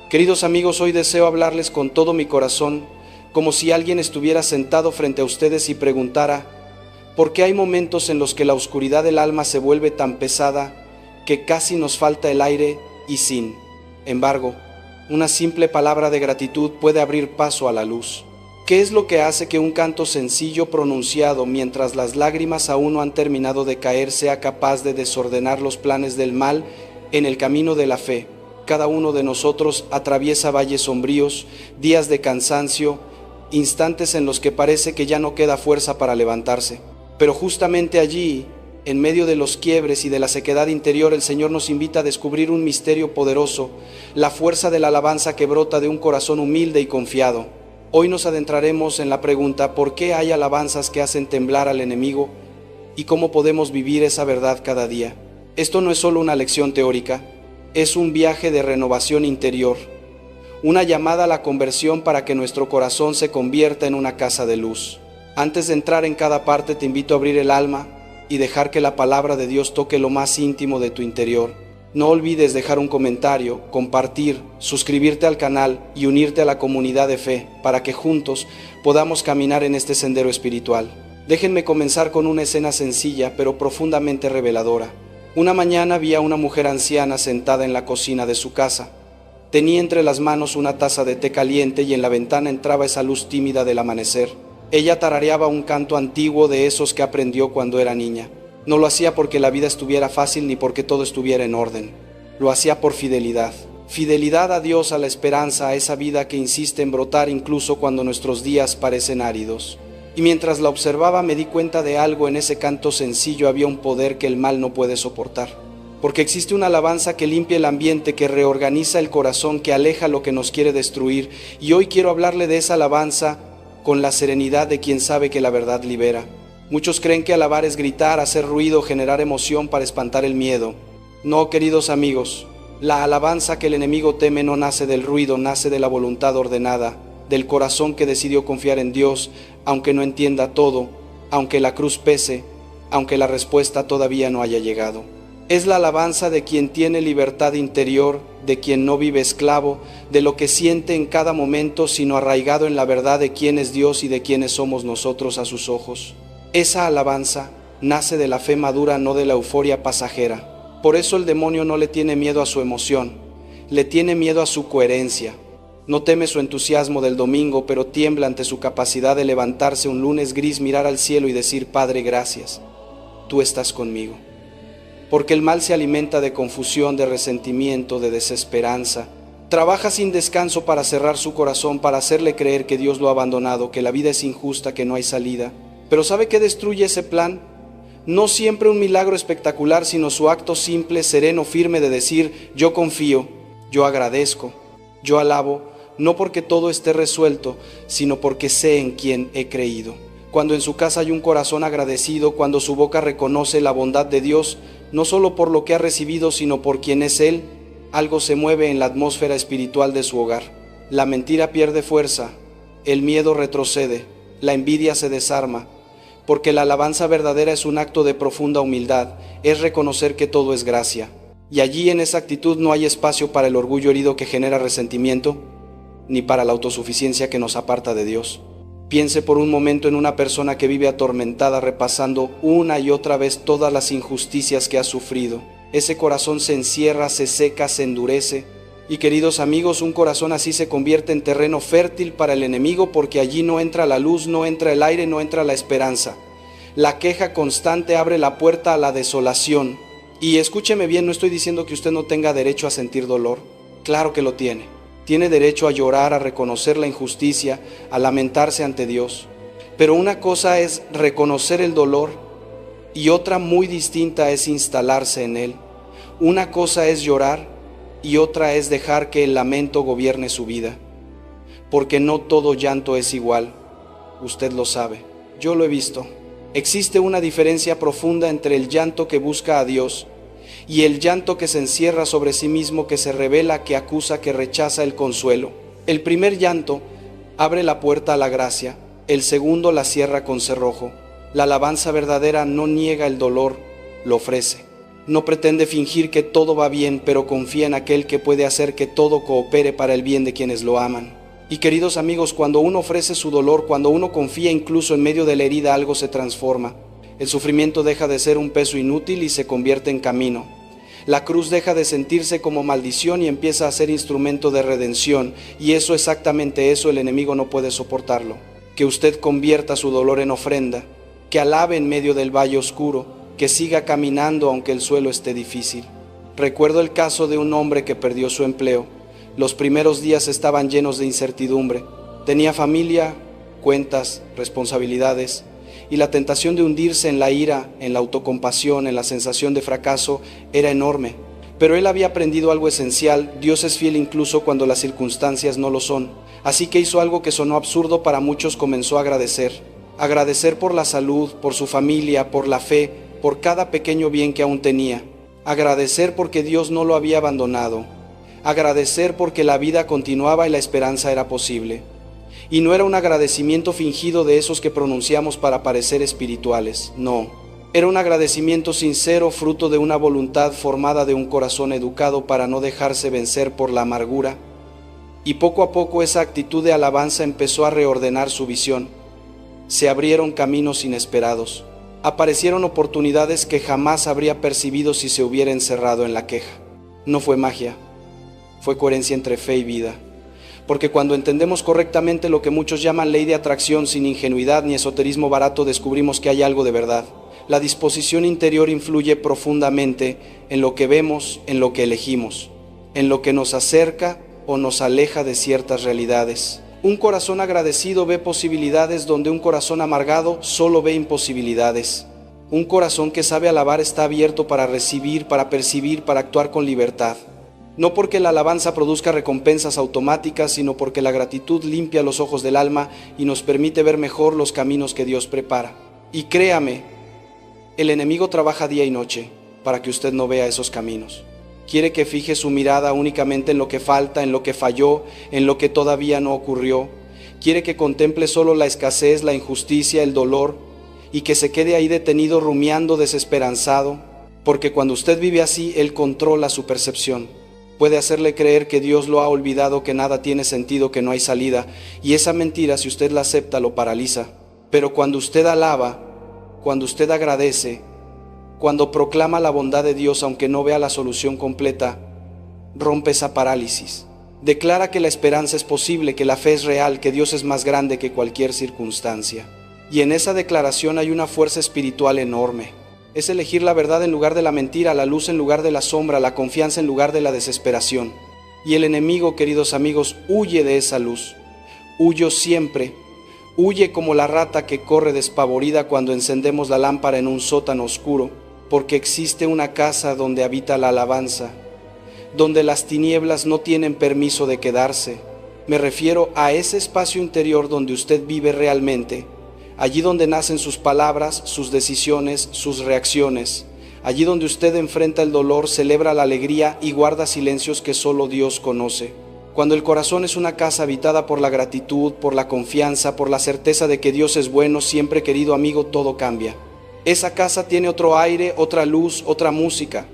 Queridos amigos, hoy deseo hablarles con todo mi corazón, como si alguien estuviera sentado frente a ustedes y preguntara, ¿por qué hay momentos en los que la oscuridad del alma se vuelve tan pesada que casi nos falta el aire y sin embargo, una simple palabra de gratitud puede abrir paso a la luz? ¿Qué es lo que hace que un canto sencillo pronunciado mientras las lágrimas aún no han terminado de caer sea capaz de desordenar los planes del mal en el camino de la fe? Cada uno de nosotros atraviesa valles sombríos, días de cansancio, instantes en los que parece que ya no queda fuerza para levantarse. Pero justamente allí, en medio de los quiebres y de la sequedad interior, el Señor nos invita a descubrir un misterio poderoso, la fuerza de la alabanza que brota de un corazón humilde y confiado. Hoy nos adentraremos en la pregunta, ¿por qué hay alabanzas que hacen temblar al enemigo? ¿Y cómo podemos vivir esa verdad cada día? Esto no es solo una lección teórica, es un viaje de renovación interior, una llamada a la conversión para que nuestro corazón se convierta en una casa de luz. Antes de entrar en cada parte, te invito a abrir el alma y dejar que la palabra de Dios toque lo más íntimo de tu interior. No olvides dejar un comentario, compartir, suscribirte al canal y unirte a la comunidad de fe para que juntos podamos caminar en este sendero espiritual. Déjenme comenzar con una escena sencilla pero profundamente reveladora. Una mañana vi a una mujer anciana sentada en la cocina de su casa. Tenía entre las manos una taza de té caliente y en la ventana entraba esa luz tímida del amanecer. Ella tarareaba un canto antiguo de esos que aprendió cuando era niña. No lo hacía porque la vida estuviera fácil ni porque todo estuviera en orden. Lo hacía por fidelidad. Fidelidad a Dios, a la esperanza, a esa vida que insiste en brotar incluso cuando nuestros días parecen áridos. Y mientras la observaba me di cuenta de algo: en ese canto sencillo había un poder que el mal no puede soportar. Porque existe una alabanza que limpia el ambiente, que reorganiza el corazón, que aleja lo que nos quiere destruir. Y hoy quiero hablarle de esa alabanza con la serenidad de quien sabe que la verdad libera. Muchos creen que alabar es gritar, hacer ruido, generar emoción para espantar el miedo. No, queridos amigos, la alabanza que el enemigo teme no nace del ruido, nace de la voluntad ordenada, del corazón que decidió confiar en Dios, aunque no entienda todo, aunque la cruz pese, aunque la respuesta todavía no haya llegado. Es la alabanza de quien tiene libertad interior, de quien no vive esclavo de lo que siente en cada momento, sino arraigado en la verdad de quién es Dios y de quiénes somos nosotros a sus ojos. Esa alabanza nace de la fe madura, no de la euforia pasajera. Por eso el demonio no le tiene miedo a su emoción, le tiene miedo a su coherencia. No teme su entusiasmo del domingo, pero tiembla ante su capacidad de levantarse un lunes gris, mirar al cielo y decir: Padre, gracias, tú estás conmigo. Porque el mal se alimenta de confusión, de resentimiento, de desesperanza. Trabaja sin descanso para cerrar su corazón, para hacerle creer que Dios lo ha abandonado, que la vida es injusta, que no hay salida. Pero ¿sabe qué destruye ese plan? No siempre un milagro espectacular, sino su acto simple, sereno, firme de decir: yo confío, yo agradezco, yo alabo, no porque todo esté resuelto, sino porque sé en quién he creído. Cuando en su casa hay un corazón agradecido, cuando su boca reconoce la bondad de Dios, no solo por lo que ha recibido, sino por quien es Él, algo se mueve en la atmósfera espiritual de su hogar. La mentira pierde fuerza, el miedo retrocede, la envidia se desarma, porque la alabanza verdadera es un acto de profunda humildad, es reconocer que todo es gracia. Y allí, en esa actitud, no hay espacio para el orgullo herido que genera resentimiento, ni para la autosuficiencia que nos aparta de Dios. Piense por un momento en una persona que vive atormentada, repasando una y otra vez todas las injusticias que ha sufrido. Ese corazón se encierra, se seca, se endurece. Y queridos amigos, un corazón así se convierte en terreno fértil para el enemigo, porque allí no entra la luz, no entra el aire, no entra la esperanza. La queja constante abre la puerta a la desolación. Y escúcheme bien, no estoy diciendo que usted no tenga derecho a sentir dolor. Claro que lo tiene. Tiene derecho a llorar, a reconocer la injusticia, a lamentarse ante Dios. Pero una cosa es reconocer el dolor y otra muy distinta es instalarse en él. Una cosa es llorar y otra es dejar que el lamento gobierne su vida. Porque no todo llanto es igual. Usted lo sabe. Yo lo he visto. Existe una diferencia profunda entre el llanto que busca a Dios y el llanto que se encierra sobre sí mismo, que se revela, que acusa, que rechaza el consuelo. El primer llanto abre la puerta a la gracia, el segundo la cierra con cerrojo. La alabanza verdadera no niega el dolor, lo ofrece. No pretende fingir que todo va bien, pero confía en aquel que puede hacer que todo coopere para el bien de quienes lo aman. Y queridos amigos, cuando uno ofrece su dolor, cuando uno confía incluso en medio de la herida, algo se transforma. El sufrimiento deja de ser un peso inútil y se convierte en camino. La cruz deja de sentirse como maldición y empieza a ser instrumento de redención, y eso, exactamente eso, el enemigo no puede soportarlo. Que usted convierta su dolor en ofrenda, que alabe en medio del valle oscuro, que siga caminando aunque el suelo esté difícil. Recuerdo el caso de un hombre que perdió su empleo. Los primeros días estaban llenos de incertidumbre. Tenía familia, cuentas, responsabilidades, y la tentación de hundirse en la ira, en la autocompasión, en la sensación de fracaso, era enorme. Pero él había aprendido algo esencial: Dios es fiel incluso cuando las circunstancias no lo son. Así que hizo algo que sonó absurdo para muchos: comenzó a agradecer. Agradecer por la salud, por su familia, por la fe, por cada pequeño bien que aún tenía. Agradecer porque Dios no lo había abandonado. Agradecer porque la vida continuaba y la esperanza era posible. Y no era un agradecimiento fingido de esos que pronunciamos para parecer espirituales, no. Era un agradecimiento sincero, fruto de una voluntad formada de un corazón educado para no dejarse vencer por la amargura. Y poco a poco esa actitud de alabanza empezó a reordenar su visión. Se abrieron caminos inesperados. Aparecieron oportunidades que jamás habría percibido si se hubiera encerrado en la queja. No fue magia, fue coherencia entre fe y vida. Porque cuando entendemos correctamente lo que muchos llaman ley de atracción, sin ingenuidad ni esoterismo barato, descubrimos que hay algo de verdad. La disposición interior influye profundamente en lo que vemos, en lo que elegimos, en lo que nos acerca o nos aleja de ciertas realidades. Un corazón agradecido ve posibilidades donde un corazón amargado solo ve imposibilidades. Un corazón que sabe alabar está abierto para recibir, para percibir, para actuar con libertad. No porque la alabanza produzca recompensas automáticas, sino porque la gratitud limpia los ojos del alma y nos permite ver mejor los caminos que Dios prepara. Y créame, el enemigo trabaja día y noche para que usted no vea esos caminos. Quiere que fije su mirada únicamente en lo que falta, en lo que falló, en lo que todavía no ocurrió. Quiere que contemple solo la escasez, la injusticia, el dolor, y que se quede ahí detenido, rumiando, desesperanzado, porque cuando usted vive así, Él controla su percepción. Puede hacerle creer que Dios lo ha olvidado, que nada tiene sentido, que no hay salida, y esa mentira, si usted la acepta, lo paraliza. Pero cuando usted alaba, cuando usted agradece, cuando proclama la bondad de Dios aunque no vea la solución completa, rompe esa parálisis. Declara que la esperanza es posible, que la fe es real, que Dios es más grande que cualquier circunstancia. Y en esa declaración hay una fuerza espiritual enorme. Es elegir la verdad en lugar de la mentira, la luz en lugar de la sombra, la confianza en lugar de la desesperación. Y el enemigo, queridos amigos, huye de esa luz. Huye siempre. Huye como la rata que corre despavorida cuando encendemos la lámpara en un sótano oscuro, porque existe una casa donde habita la alabanza, donde las tinieblas no tienen permiso de quedarse. Me refiero a ese espacio interior donde usted vive realmente, allí donde nacen sus palabras, sus decisiones, sus reacciones, allí donde usted enfrenta el dolor, celebra la alegría y guarda silencios que solo Dios conoce. Cuando el corazón es una casa habitada por la gratitud, por la confianza, por la certeza de que Dios es bueno, siempre, querido amigo, todo cambia. Esa casa tiene otro aire, otra luz, otra música.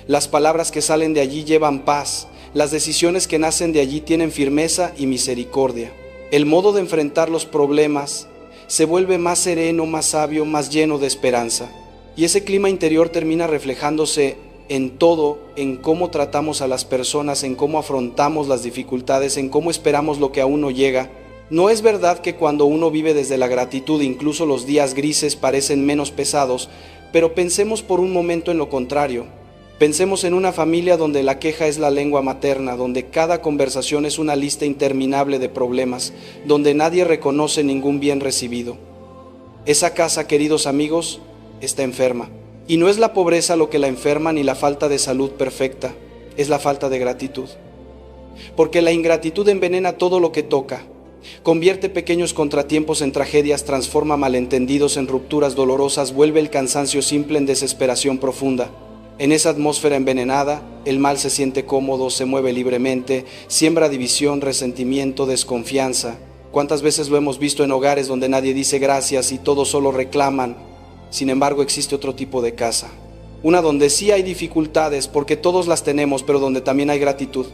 Las palabras que salen de allí llevan paz. Las decisiones que nacen de allí tienen firmeza y misericordia. El modo de enfrentar los problemas se vuelve más sereno, más sabio, más lleno de esperanza. Y ese clima interior termina reflejándose en todo, en cómo tratamos a las personas, en cómo afrontamos las dificultades, en cómo esperamos lo que aún no llega. No es verdad que cuando uno vive desde la gratitud, incluso los días grises parecen menos pesados, pero pensemos por un momento en lo contrario. Pensemos en una familia donde la queja es la lengua materna, donde cada conversación es una lista interminable de problemas, donde nadie reconoce ningún bien recibido. Esa casa, queridos amigos, está enferma. Y no es la pobreza lo que la enferma ni la falta de salud perfecta, es la falta de gratitud. Porque la ingratitud envenena todo lo que toca. Convierte pequeños contratiempos en tragedias, transforma malentendidos en rupturas dolorosas, vuelve el cansancio simple en desesperación profunda. En esa atmósfera envenenada, el mal se siente cómodo, se mueve libremente, siembra división, resentimiento, desconfianza. ¿Cuántas veces lo hemos visto en hogares donde nadie dice gracias y todos solo reclaman? Sin embargo, existe otro tipo de casa. Una donde sí hay dificultades, porque todos las tenemos, pero donde también hay gratitud.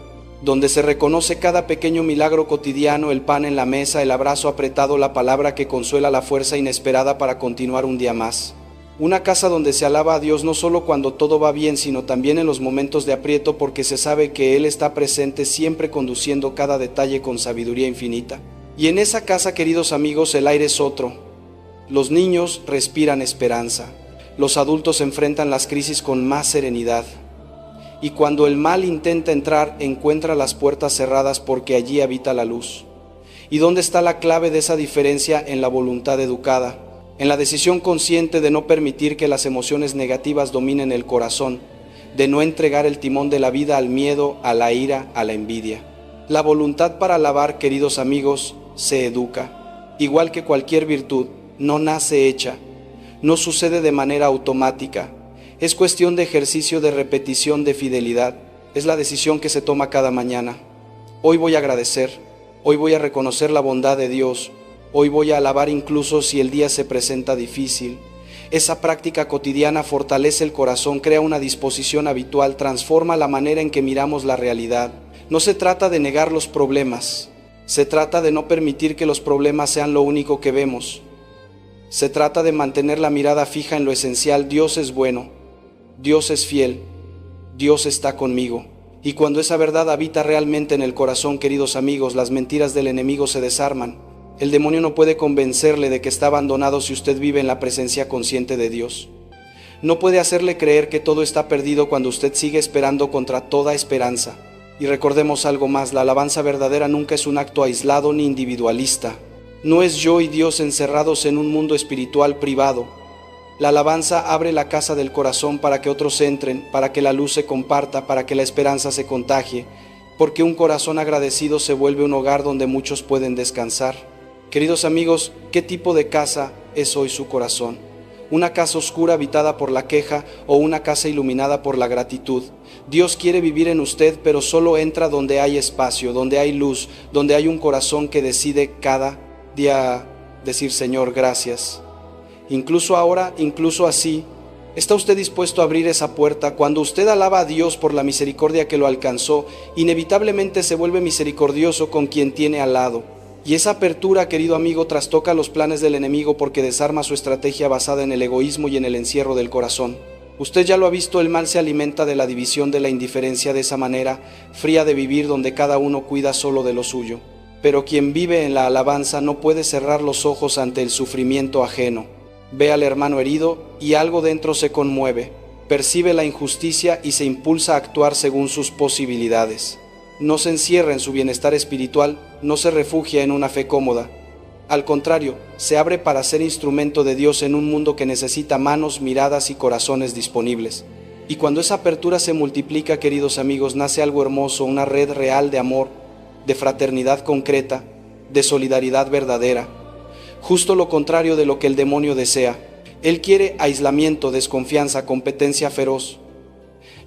Donde se reconoce cada pequeño milagro cotidiano, el pan en la mesa, el abrazo apretado, la palabra que consuela, la fuerza inesperada para continuar un día más. Una casa donde se alaba a Dios no solo cuando todo va bien, sino también en los momentos de aprieto, porque se sabe que Él está presente, siempre conduciendo cada detalle con sabiduría infinita. Y en esa casa, queridos amigos, el aire es otro. Los niños respiran esperanza. Los adultos enfrentan las crisis con más serenidad. Y cuando el mal intenta entrar, encuentra las puertas cerradas porque allí habita la luz. ¿Y dónde está la clave de esa diferencia? En la voluntad educada, en la decisión consciente de no permitir que las emociones negativas dominen el corazón, de no entregar el timón de la vida al miedo, a la ira, a la envidia. La voluntad para alabar, queridos amigos, se educa. Igual que cualquier virtud, no nace hecha, no sucede de manera automática. Es cuestión de ejercicio, de repetición, de fidelidad. Es la decisión que se toma cada mañana. Hoy voy a agradecer, hoy voy a reconocer la bondad de Dios, hoy voy a alabar incluso si el día se presenta difícil. Esa práctica cotidiana fortalece el corazón, crea una disposición habitual, transforma la manera en que miramos la realidad. No se trata de negar los problemas, se trata de no permitir que los problemas sean lo único que vemos. Se trata de mantener la mirada fija en lo esencial. Dios es bueno, Dios es fiel, Dios está conmigo. Y cuando esa verdad habita realmente en el corazón, queridos amigos, las mentiras del enemigo se desarman. El demonio no puede convencerle de que está abandonado si usted vive en la presencia consciente de Dios. No puede hacerle creer que todo está perdido cuando usted sigue esperando contra toda esperanza. Y recordemos algo más, la alabanza verdadera nunca es un acto aislado ni individualista. No es yo y Dios encerrados en un mundo espiritual privado. La alabanza abre la casa del corazón para que otros entren, para que la luz se comparta, para que la esperanza se contagie, porque un corazón agradecido se vuelve un hogar donde muchos pueden descansar. Queridos amigos, ¿qué tipo de casa es hoy su corazón? ¿Una casa oscura habitada por la queja o una casa iluminada por la gratitud? Dios quiere vivir en usted, pero solo entra donde hay espacio, donde hay luz, donde hay un corazón que decide cada día decir: Señor, gracias. Incluso ahora, incluso así, ¿está usted dispuesto a abrir esa puerta? Cuando usted alaba a Dios por la misericordia que lo alcanzó, inevitablemente se vuelve misericordioso con quien tiene al lado. Y esa apertura, querido amigo, trastoca los planes del enemigo porque desarma su estrategia basada en el egoísmo y en el encierro del corazón. Usted ya lo ha visto, el mal se alimenta de la división, de la indiferencia, de esa manera fría de vivir donde cada uno cuida solo de lo suyo. Pero quien vive en la alabanza no puede cerrar los ojos ante el sufrimiento ajeno. Ve al hermano herido y algo dentro se conmueve, percibe la injusticia y se impulsa a actuar según sus posibilidades. No se encierra en su bienestar espiritual, no se refugia en una fe cómoda. Al contrario, se abre para ser instrumento de Dios en un mundo que necesita manos, miradas y corazones disponibles. Y cuando esa apertura se multiplica, queridos amigos, nace algo hermoso, una red real de amor, de fraternidad concreta, de solidaridad verdadera. Justo lo contrario de lo que el demonio desea. Él quiere aislamiento, desconfianza, competencia feroz.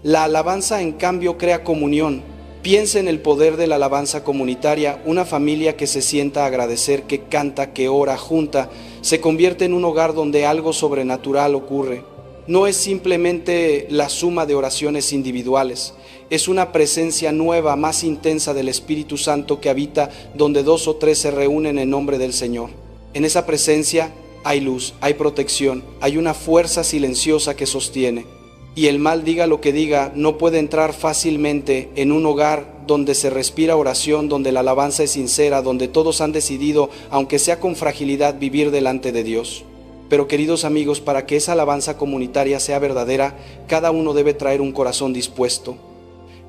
La alabanza, en cambio, crea comunión. Piensa en el poder de la alabanza comunitaria. Una familia que se sienta a agradecer, que canta, que ora junta, se convierte en un hogar donde algo sobrenatural ocurre. No es simplemente la suma de oraciones individuales, es una presencia nueva, más intensa del Espíritu Santo que habita donde 2 o 3 se reúnen en nombre del Señor. En esa presencia hay luz, hay protección, hay una fuerza silenciosa que sostiene. Y el mal, diga lo que diga, no puede entrar fácilmente en un hogar donde se respira oración, donde la alabanza es sincera, donde todos han decidido, aunque sea con fragilidad, vivir delante de Dios. Pero queridos amigos, para que esa alabanza comunitaria sea verdadera, cada uno debe traer un corazón dispuesto.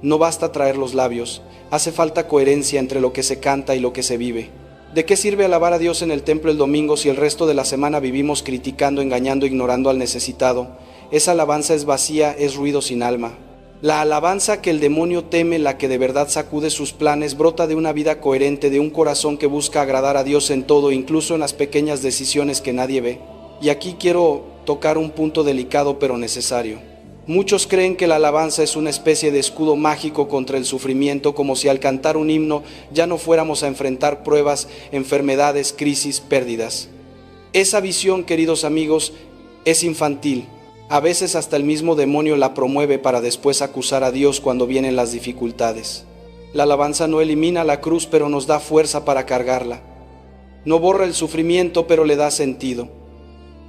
No basta traer los labios, hace falta coherencia entre lo que se canta y lo que se vive. ¿De qué sirve alabar a Dios en el templo el domingo si el resto de la semana vivimos criticando, engañando, ignorando al necesitado? Esa alabanza es vacía, es ruido sin alma. La alabanza que el demonio teme, la que de verdad sacude sus planes, brota de una vida coherente, de un corazón que busca agradar a Dios en todo, incluso en las pequeñas decisiones que nadie ve. Y aquí quiero tocar un punto delicado pero necesario. Muchos creen que la alabanza es una especie de escudo mágico contra el sufrimiento, como si al cantar un himno ya no fuéramos a enfrentar pruebas, enfermedades, crisis, pérdidas. Esa visión, queridos amigos, es infantil. A veces hasta el mismo demonio la promueve para después acusar a Dios cuando vienen las dificultades. La alabanza no elimina la cruz, pero nos da fuerza para cargarla. No borra el sufrimiento, pero le da sentido.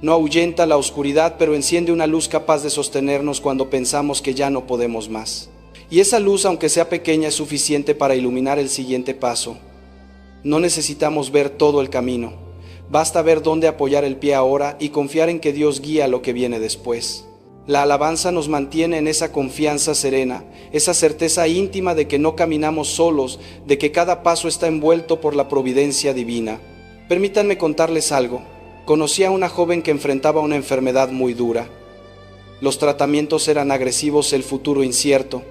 No ahuyenta la oscuridad, pero enciende una luz capaz de sostenernos cuando pensamos que ya no podemos más. Y esa luz, aunque sea pequeña, es suficiente para iluminar el siguiente paso. No necesitamos ver todo el camino. Basta ver dónde apoyar el pie ahora y confiar en que Dios guía lo que viene después. La alabanza nos mantiene en esa confianza serena, esa certeza íntima de que no caminamos solos, de que cada paso está envuelto por la providencia divina. Permítanme contarles algo. Conocí a una joven que enfrentaba una enfermedad muy dura. Los tratamientos eran agresivos, el futuro incierto.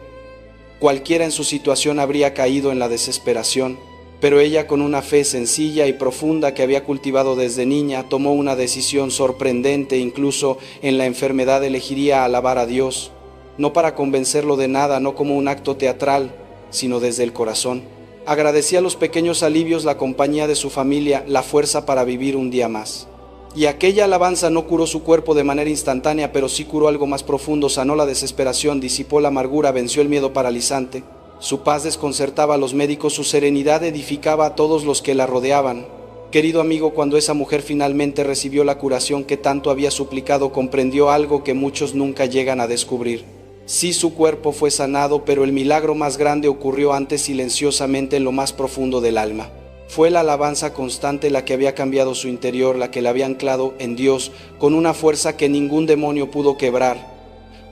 Cualquiera en su situación habría caído en la desesperación, pero ella, con una fe sencilla y profunda que había cultivado desde niña, tomó una decisión sorprendente. Incluso en la enfermedad elegiría alabar a Dios, no para convencerlo de nada, no como un acto teatral, sino desde el corazón. Agradecía los pequeños alivios, la compañía de su familia, la fuerza para vivir un día más. Y aquella alabanza no curó su cuerpo de manera instantánea, pero sí curó algo más profundo, sanó la desesperación, disipó la amargura, venció el miedo paralizante. Su paz desconcertaba a los médicos, su serenidad edificaba a todos los que la rodeaban. Querido amigo, cuando esa mujer finalmente recibió la curación que tanto había suplicado, comprendió algo que muchos nunca llegan a descubrir. Sí, su cuerpo fue sanado, pero el milagro más grande ocurrió antes, silenciosamente en lo más profundo del alma. Fue la alabanza constante la que había cambiado su interior, la que la había anclado en Dios con una fuerza que ningún demonio pudo quebrar.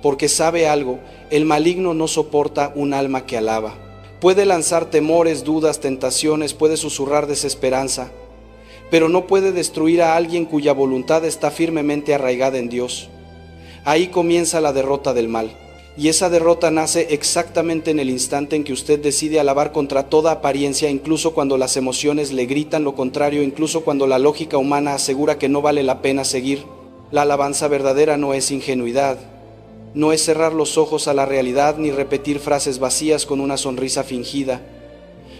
Porque sabe algo, el maligno no soporta un alma que alaba. Puede lanzar temores, dudas, tentaciones, puede susurrar desesperanza, pero no puede destruir a alguien cuya voluntad está firmemente arraigada en Dios. Ahí comienza la derrota del mal. Y esa derrota nace exactamente en el instante en que usted decide alabar contra toda apariencia, incluso cuando las emociones le gritan lo contrario, incluso cuando la lógica humana asegura que no vale la pena seguir. La alabanza verdadera no es ingenuidad, no es cerrar los ojos a la realidad ni repetir frases vacías con una sonrisa fingida,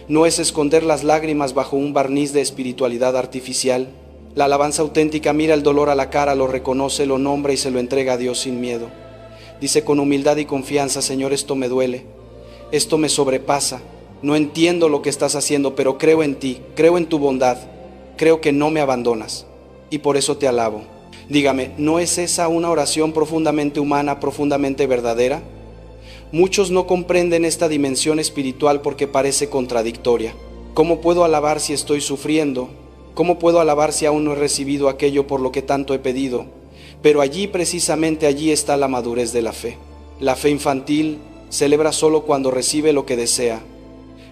no es esconder las lágrimas bajo un barniz de espiritualidad artificial. La alabanza auténtica mira el dolor a la cara, lo reconoce, lo nombra y se lo entrega a Dios sin miedo. Dice con humildad y confianza: Señor, esto me duele, esto me sobrepasa, no entiendo lo que estás haciendo, pero creo en ti, creo en tu bondad, creo que no me abandonas y por eso te alabo. Dígame, ¿no es esa una oración profundamente humana, profundamente verdadera? Muchos no comprenden esta dimensión espiritual porque parece contradictoria. ¿Cómo puedo alabar si estoy sufriendo? ¿Cómo puedo alabar si aún no he recibido aquello por lo que tanto he pedido? Pero allí, precisamente allí, está la madurez de la fe. La fe infantil celebra solo cuando recibe lo que desea.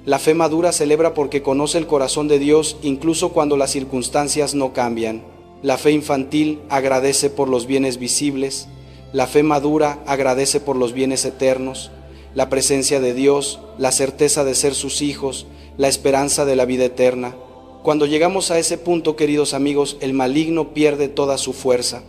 La fe madura celebra porque conoce el corazón de Dios, incluso cuando las circunstancias no cambian. La fe infantil agradece por los bienes visibles. La fe madura agradece por los bienes eternos, la presencia de Dios, la certeza de ser sus hijos, la esperanza de la vida eterna. Cuando llegamos a ese punto, queridos amigos, el maligno pierde toda su fuerza,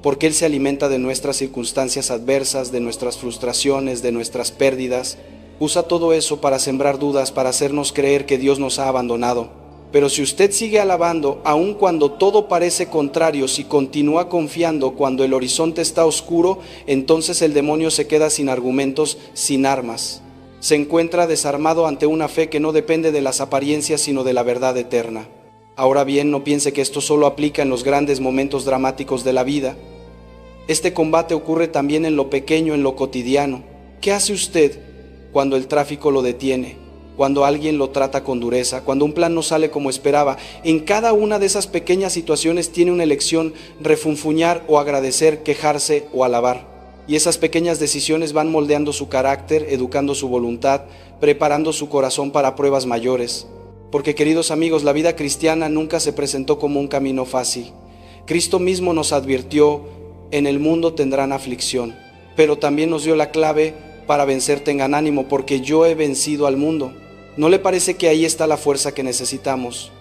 porque él se alimenta de nuestras circunstancias adversas, de nuestras frustraciones, de nuestras pérdidas. Usa todo eso para sembrar dudas, para hacernos creer que Dios nos ha abandonado. Pero si usted sigue alabando, aun cuando todo parece contrario, si continúa confiando cuando el horizonte está oscuro, entonces el demonio se queda sin argumentos, sin armas. Se encuentra desarmado ante una fe que no depende de las apariencias, sino de la verdad eterna. Ahora bien, no piense que esto solo aplica en los grandes momentos dramáticos de la vida. Este combate ocurre también en lo pequeño, en lo cotidiano. ¿Qué hace usted cuando el tráfico lo detiene? Cuando alguien lo trata con dureza, cuando un plan no sale como esperaba. En cada una de esas pequeñas situaciones tiene una elección: refunfuñar o agradecer, quejarse o alabar. Y esas pequeñas decisiones van moldeando su carácter, educando su voluntad, preparando su corazón para pruebas mayores. Porque, queridos amigos, la vida cristiana nunca se presentó como un camino fácil. Cristo mismo nos advirtió: en el mundo tendrán aflicción, pero también nos dio la clave para vencer. Tengan ánimo, porque yo he vencido al mundo. ¿No le parece que ahí está la fuerza que necesitamos?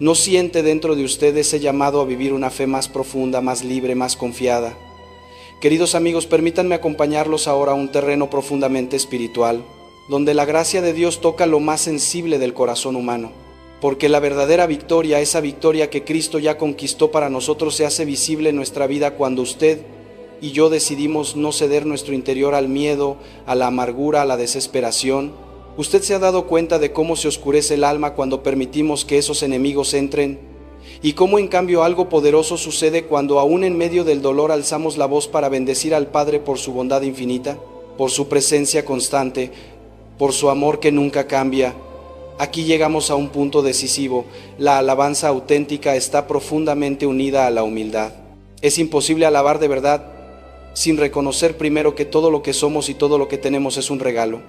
¿No siente dentro de usted ese llamado a vivir una fe más profunda, más libre, más confiada? Queridos amigos, permítanme acompañarlos ahora a un terreno profundamente espiritual, donde la gracia de Dios toca lo más sensible del corazón humano. Porque la verdadera victoria, esa victoria que Cristo ya conquistó para nosotros, se hace visible en nuestra vida cuando usted y yo decidimos no ceder nuestro interior al miedo, a la amargura, a la desesperación. ¿Usted se ha dado cuenta de cómo se oscurece el alma cuando permitimos que esos enemigos entren? Y cómo en cambio algo poderoso sucede cuando aún en medio del dolor alzamos la voz para bendecir al Padre por su bondad infinita, por su presencia constante, por su amor que nunca cambia. Aquí llegamos a un punto decisivo. La alabanza auténtica está profundamente unida a la humildad. Es imposible alabar de verdad sin reconocer primero que todo lo que somos y todo lo que tenemos es un regalo,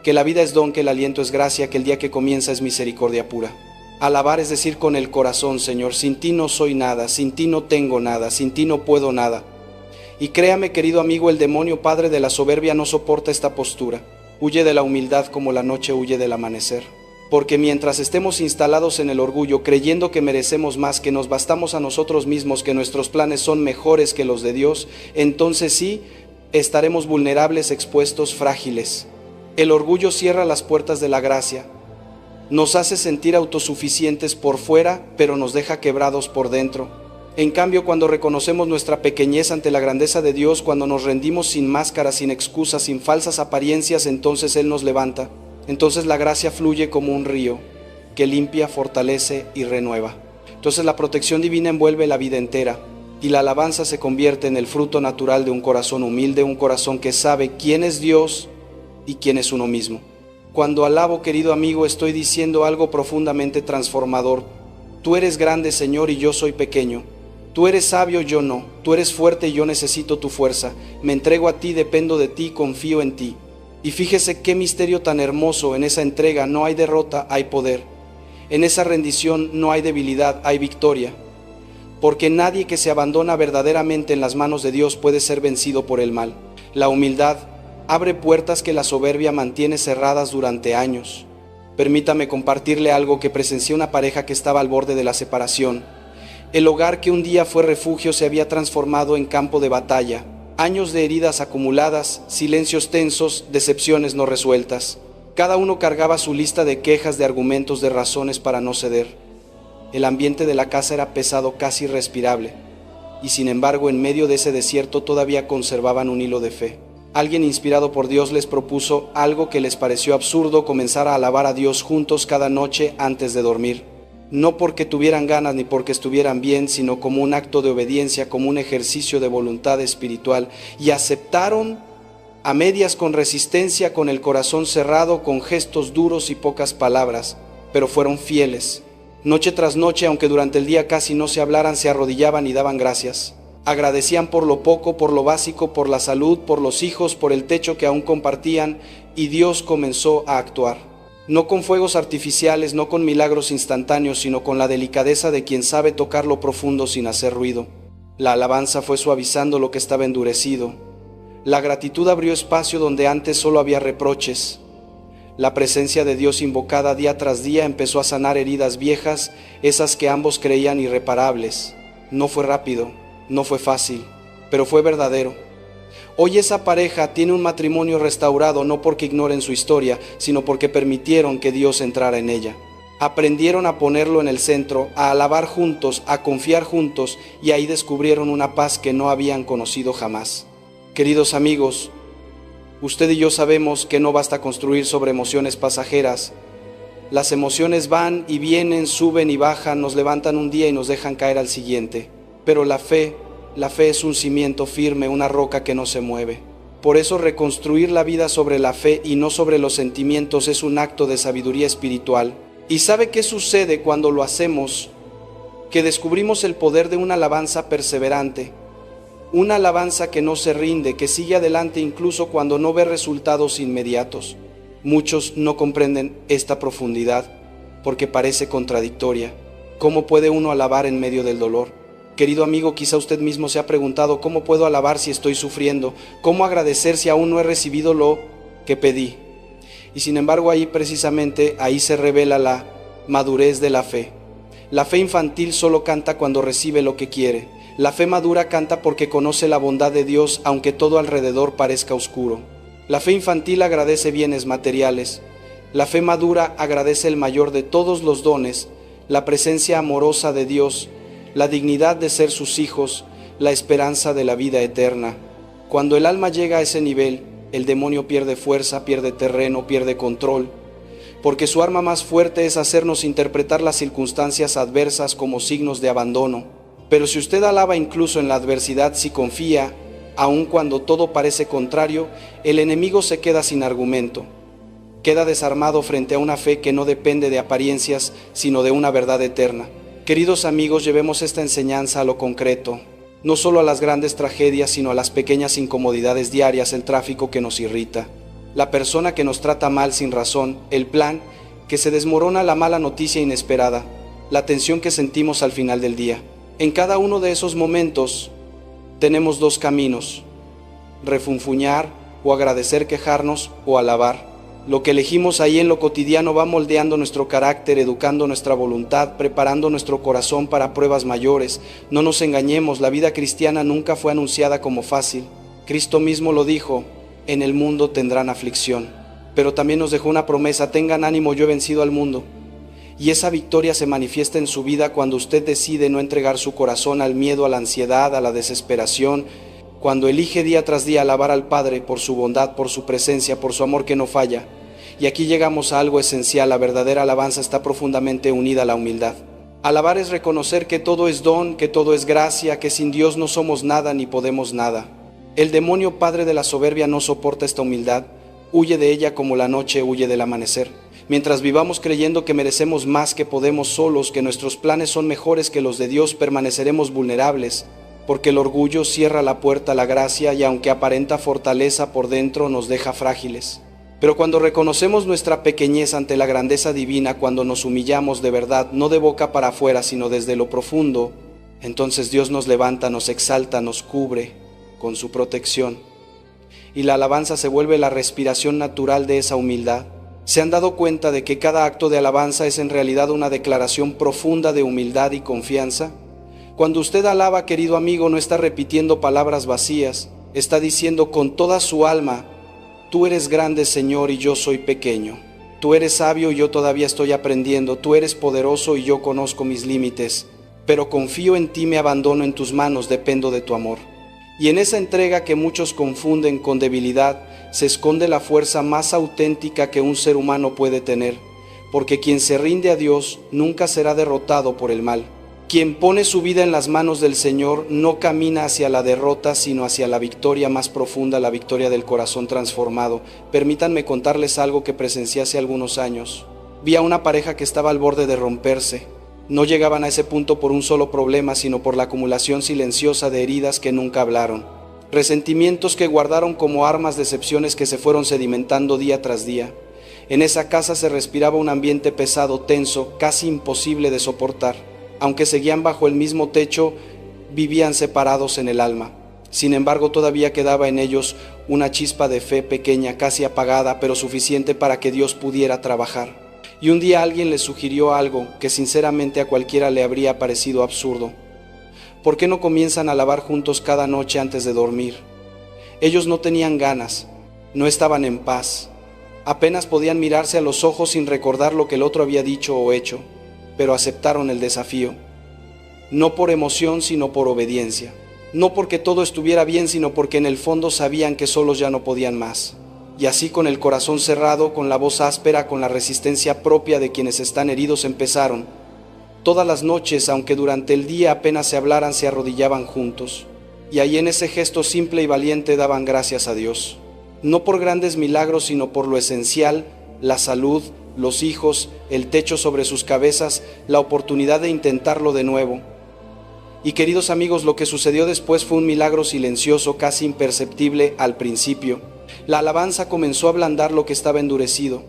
que la vida es don, que el aliento es gracia, que el día que comienza es misericordia pura. Alabar es decir con el corazón: Señor, sin ti no soy nada, sin ti no tengo nada, sin ti no puedo nada. Y créame, querido amigo, el demonio padre de la soberbia no soporta esta postura. Huye de la humildad como la noche huye del amanecer. Porque mientras estemos instalados en el orgullo, creyendo que merecemos más, que nos bastamos a nosotros mismos, que nuestros planes son mejores que los de Dios, entonces sí, estaremos vulnerables, expuestos, frágiles. El orgullo cierra las puertas de la gracia. Nos hace sentir autosuficientes por fuera, pero nos deja quebrados por dentro. En cambio, cuando reconocemos nuestra pequeñez ante la grandeza de Dios, cuando nos rendimos sin máscaras, sin excusas, sin falsas apariencias, entonces Él nos levanta. Entonces la gracia fluye como un río que limpia, fortalece y renueva. Entonces la protección divina envuelve la vida entera y la alabanza se convierte en el fruto natural de un corazón humilde, un corazón que sabe quién es Dios y quién es uno mismo. Cuando alabo, querido amigo, estoy diciendo algo profundamente transformador. Tú eres grande, Señor, y yo soy pequeño. Tú eres sabio, yo no. Tú eres fuerte y yo necesito tu fuerza. Me entrego a ti, dependo de ti, confío en ti. Y fíjese qué misterio tan hermoso. En esa entrega no hay derrota, hay poder. En esa rendición no hay debilidad, hay victoria. Porque nadie que se abandona verdaderamente en las manos de Dios puede ser vencido por el mal. La humildad abre puertas que la soberbia mantiene cerradas durante años. Permítame compartirle algo que presencié una pareja que estaba al borde de la separación. El hogar que un día fue refugio se había transformado en campo de batalla. Años de heridas acumuladas, silencios tensos, decepciones no resueltas. Cada uno cargaba su lista de quejas, de argumentos, de razones para no ceder. El ambiente de la casa era pesado, casi irrespirable. Y sin embargo, en medio de ese desierto todavía conservaban un hilo de fe. Alguien inspirado por Dios les propuso algo que les pareció absurdo: comenzar a alabar a Dios juntos cada noche antes de dormir. No porque tuvieran ganas ni porque estuvieran bien, sino como un acto de obediencia, como un ejercicio de voluntad espiritual. Y aceptaron a medias, con resistencia, con el corazón cerrado, con gestos duros y pocas palabras, pero fueron fieles. Noche tras noche, aunque durante el día casi no se hablaran, se arrodillaban y daban gracias. Agradecían por lo poco, por lo básico, por la salud, por los hijos, por el techo que aún compartían, y Dios comenzó a actuar. No con fuegos artificiales, no con milagros instantáneos, sino con la delicadeza de quien sabe tocar lo profundo sin hacer ruido. La alabanza fue suavizando lo que estaba endurecido. La gratitud abrió espacio donde antes solo había reproches. La presencia de Dios invocada día tras día empezó a sanar heridas viejas, esas que ambos creían irreparables. No fue rápido, no fue fácil, pero fue verdadero. Hoy esa pareja tiene un matrimonio restaurado, no porque ignoren su historia, sino porque permitieron que Dios entrara en ella. Aprendieron a ponerlo en el centro, a alabar juntos, a confiar juntos, y ahí descubrieron una paz que no habían conocido jamás. Queridos amigos, usted y yo sabemos que no basta construir sobre emociones pasajeras. Las emociones van y vienen, suben y bajan, nos levantan un día y nos dejan caer al siguiente. Pero la fe es un cimiento firme, una roca que no se mueve. Por eso reconstruir la vida sobre la fe y no sobre los sentimientos es un acto de sabiduría espiritual. ¿Y sabe qué sucede cuando lo hacemos? Que descubrimos el poder de una alabanza perseverante, una alabanza que no se rinde, que sigue adelante incluso cuando no ve resultados inmediatos. Muchos no comprenden esta profundidad porque parece contradictoria. ¿Cómo puede uno alabar en medio del dolor? Querido amigo, quizá usted mismo se ha preguntado: ¿cómo puedo alabar si estoy sufriendo? ¿Cómo agradecer si aún no he recibido lo que pedí? Y sin embargo, precisamente ahí se revela la madurez de la fe. La fe infantil solo canta cuando recibe lo que quiere. La fe madura canta porque conoce la bondad de Dios, aunque todo alrededor parezca oscuro. La fe infantil agradece bienes materiales. La fe madura agradece el mayor de todos los dones, la presencia amorosa de Dios, la dignidad de ser sus hijos, la esperanza de la vida eterna. Cuando el alma llega a ese nivel, el demonio pierde fuerza, pierde terreno, pierde control, porque su arma más fuerte es hacernos interpretar las circunstancias adversas como signos de abandono. Pero si usted alaba incluso en la adversidad, si confía, aun cuando todo parece contrario, el enemigo se queda sin argumento. Queda desarmado frente a una fe que no depende de apariencias, sino de una verdad eterna. Queridos amigos, llevemos esta enseñanza a lo concreto, no solo a las grandes tragedias, sino a las pequeñas incomodidades diarias, el tráfico que nos irrita, la persona que nos trata mal sin razón, el plan que se desmorona, la mala noticia inesperada, la tensión que sentimos al final del día. En cada uno de esos momentos tenemos dos caminos: refunfuñar o agradecer, quejarnos o alabar. Lo que elegimos ahí en lo cotidiano va moldeando nuestro carácter, educando nuestra voluntad, preparando nuestro corazón para pruebas mayores. No nos engañemos, la vida cristiana nunca fue anunciada como fácil. Cristo mismo lo dijo: en el mundo tendrán aflicción. Pero también nos dejó una promesa: tengan ánimo, yo he vencido al mundo. Y esa victoria se manifiesta en su vida cuando usted decide no entregar su corazón al miedo, a la ansiedad, a la desesperación, cuando elige día tras día alabar al Padre por su bondad, por su presencia, por su amor que no falla. Y aquí llegamos a algo esencial: la verdadera alabanza está profundamente unida a la humildad. Alabar es reconocer que todo es don, que todo es gracia, que sin Dios no somos nada ni podemos nada. El demonio padre de la soberbia no soporta esta humildad, huye de ella como la noche huye del amanecer. Mientras vivamos creyendo que merecemos más, que podemos solos, que nuestros planes son mejores que los de Dios, permaneceremos vulnerables, porque el orgullo cierra la puerta a la gracia y aunque aparenta fortaleza por dentro nos deja frágiles. Pero cuando reconocemos nuestra pequeñez ante la grandeza divina, cuando nos humillamos de verdad, no de boca para afuera, sino desde lo profundo, entonces Dios nos levanta, nos exalta, nos cubre con su protección. Y la alabanza se vuelve la respiración natural de esa humildad. ¿Se han dado cuenta de que cada acto de alabanza es en realidad una declaración profunda de humildad y confianza? Cuando usted alaba, querido amigo, no está repitiendo palabras vacías, está diciendo con toda su alma: tú eres grande, Señor, y yo soy pequeño. Tú eres sabio y yo todavía estoy aprendiendo. Tú eres poderoso y yo conozco mis límites. Pero confío en ti, me abandono en tus manos, dependo de tu amor. Y en esa entrega que muchos confunden con debilidad, se esconde la fuerza más auténtica que un ser humano puede tener, porque quien se rinde a Dios nunca será derrotado por el mal. Quien pone su vida en las manos del Señor no camina hacia la derrota, sino hacia la victoria más profunda, la victoria del corazón transformado. Permítanme contarles algo que presencié hace algunos años. Vi a una pareja que estaba al borde de romperse. No llegaban a ese punto por un solo problema, sino por la acumulación silenciosa de heridas que nunca hablaron. Resentimientos que guardaron como armas, decepciones que se fueron sedimentando día tras día. En esa casa se respiraba un ambiente pesado, tenso, casi imposible de soportar. Aunque seguían bajo el mismo techo, vivían separados en el alma. Sin embargo, todavía quedaba en ellos una chispa de fe pequeña, casi apagada, pero suficiente para que Dios pudiera trabajar. Y un día alguien les sugirió algo que sinceramente a cualquiera le habría parecido absurdo. ¿Por qué no comienzan a alabar juntos cada noche antes de dormir? Ellos no tenían ganas, no estaban en paz. Apenas podían mirarse a los ojos sin recordar lo que el otro había dicho o hecho, pero aceptaron el desafío. No por emoción, sino por obediencia. No porque todo estuviera bien, sino porque en el fondo sabían que solos ya no podían más. Y así, con el corazón cerrado, con la voz áspera, con la resistencia propia de quienes están heridos, empezaron. Todas las noches, aunque durante el día apenas se hablaran, se arrodillaban juntos. Y ahí, en ese gesto simple y valiente, daban gracias a Dios. No por grandes milagros, sino por lo esencial: la salud, los hijos, el techo sobre sus cabezas, la oportunidad de intentarlo de nuevo. Y queridos amigos, lo que sucedió después fue un milagro silencioso, casi imperceptible al principio. La alabanza comenzó a ablandar lo que estaba endurecido.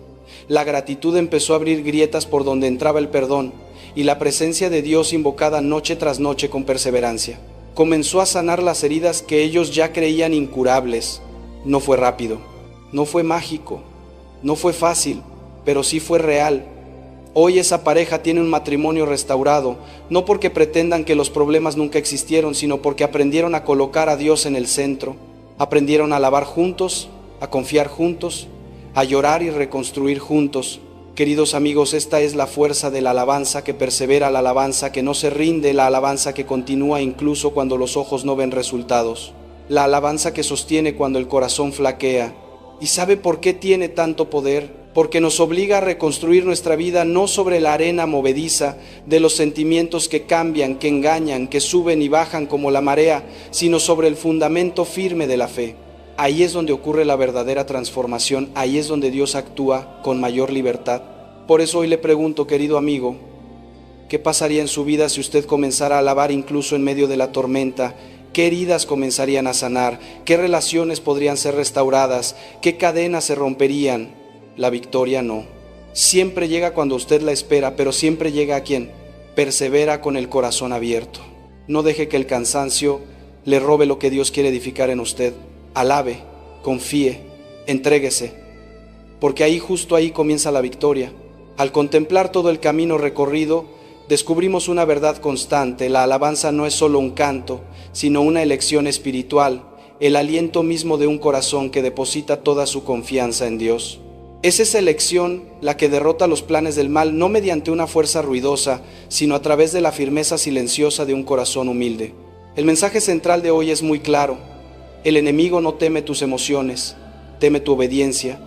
La gratitud empezó a abrir grietas por donde entraba el perdón, y la presencia de Dios, invocada noche tras noche con perseverancia, comenzó a sanar las heridas que ellos ya creían incurables. No fue rápido, no fue mágico, no fue fácil, pero sí fue real. Hoy esa pareja tiene un matrimonio restaurado, no porque pretendan que los problemas nunca existieron, sino porque aprendieron a colocar a Dios en el centro. Aprendieron a alabar juntos, a confiar juntos, a llorar y reconstruir juntos. Queridos amigos, esta es la fuerza de la alabanza que persevera, la alabanza que no se rinde, la alabanza que continúa incluso cuando los ojos no ven resultados. la alabanza que sostiene cuando el corazón flaquea. ¿Y sabe por qué tiene tanto poder? Porque nos obliga a reconstruir nuestra vida no sobre la arena movediza de los sentimientos que cambian, que engañan, que suben y bajan como la marea, sino sobre el fundamento firme de la fe. Ahí es donde ocurre la verdadera transformación, ahí es donde Dios actúa con mayor libertad. Por eso hoy le pregunto, querido amigo, ¿qué pasaría en su vida si usted comenzara a alabar incluso en medio de la tormenta? ¿Qué heridas comenzarían a sanar? ¿Qué relaciones podrían ser restauradas? ¿Qué cadenas se romperían? La victoria no. Siempre llega cuando usted la espera, pero siempre llega a quien persevera con el corazón abierto. No deje que el cansancio le robe lo que Dios quiere edificar en usted. Alabe, confíe, entréguese, porque ahí, justo ahí, comienza la victoria. Al contemplar todo el camino recorrido, descubrimos una verdad constante. La alabanza no es solo un canto, sino una elección espiritual, el aliento mismo de un corazón que deposita toda su confianza en Dios. Es esa elección la que derrota los planes del mal, no mediante una fuerza ruidosa, sino a través de la firmeza silenciosa de un corazón humilde. El mensaje central de hoy es muy claro. El enemigo no teme tus emociones, teme tu obediencia.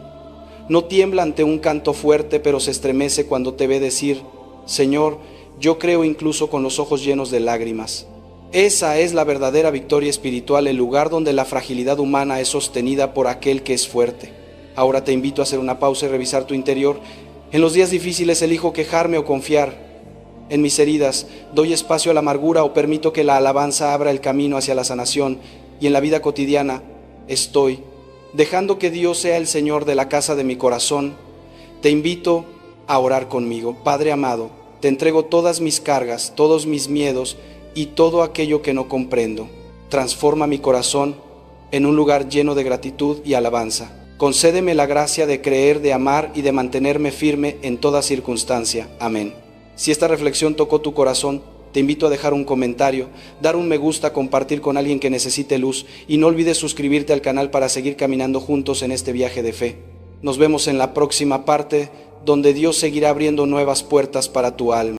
No tiembla ante un canto fuerte, pero se estremece cuando te ve decir: Señor, yo creo, incluso con los ojos llenos de lágrimas. Esa es la verdadera victoria espiritual, el lugar donde la fragilidad humana es sostenida por aquel que es fuerte. Ahora te invito a hacer una pausa y revisar tu interior. En los días difíciles elijo quejarme o confiar. En mis heridas doy espacio a la amargura o permito que la alabanza abra el camino hacia la sanación. Y en la vida cotidiana estoy dejando que Dios sea el Señor de la casa de mi corazón. Te invito a orar conmigo. Padre amado, te entrego todas mis cargas, todos mis miedos y todo aquello que no comprendo. Transforma mi corazón en un lugar lleno de gratitud y alabanza. Concédeme la gracia de creer, de amar y de mantenerme firme en toda circunstancia. Amén. Si esta reflexión tocó tu corazón, te invito a dejar un comentario, dar un me gusta, compartir con alguien que necesite luz y no olvides suscribirte al canal para seguir caminando juntos en este viaje de fe. Nos vemos en la próxima parte, donde Dios seguirá abriendo nuevas puertas para tu alma.